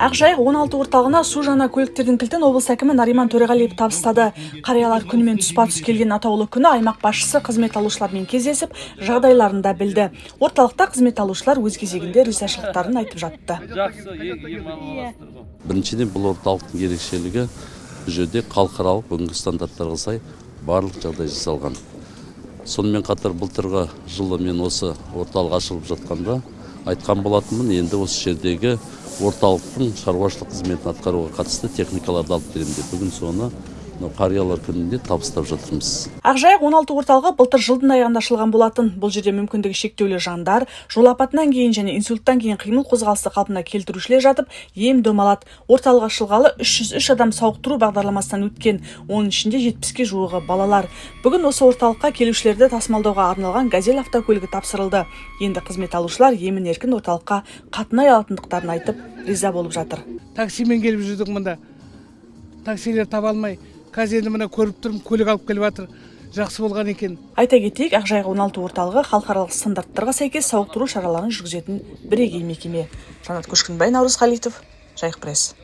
Ақжайық 16 орталығына су жаңа көліктердің кілтін облыс әкімі Нариман Төреғалиев табыстады. Қариялар күнімен тұспа-тұс келген атаулы күні аймақ басшысы қызмет алушылармен кездесіп, жағдайларын да білді. Орталықта қызмет алушылар өз кезегінде ризашылықтарын айтып жатты. Біріншіден, бұл орталықтың ерекшелігі бұл жерде халықаралық бүгінгі стандарттарға сай барлық жағдай жасалған. Сонымен қатар былтырғы жылы мен осы орталық ашылып жатқанда айтқан болатынмын, енді осы жердегі орталықтың шаруашылық қызметін атқаруға қатысты техникаларды алып беремін деп. Бүгін соны қариялар күнінде табыстап жатырмыз. Ақжайық 16 орталығы былтыр жылдың аяғында ашылған болатын. Бұл жерде мүмкіндігі шектеулі жандар, жол апатынан кейін және инсульттан кейін қимыл қозғалысты қалпына келтірушілер жатып, ем-дом алады. Орталық ашылғалы 303 адам сауықтыру бағдарламасынан өткен, оның ішінде 70-ке жуығы балалар. Бүгін осы орталыққа келушілерді тасымалдауға арналған газель автокөлігі тапсырылды. Енді қызмет алушылар емін-еркін орталыққа қатынай алатындықтарын айтып, риза болып жатыр. Таксимен келіп жүрдік мұнда. Таксилер таба алмай, қазір енді мына көріп тұрмын, көлік алып келіп жатыр. Жақсы болған екен. Айта кетейік, Ақжайық 16 орталығы халықаралық стандарттарға сәйкес сауықтыру шараларын жүргізетін бірегей мекеме. Жанат Көшкінбай, Наурыз Халитов, Жайық пресс.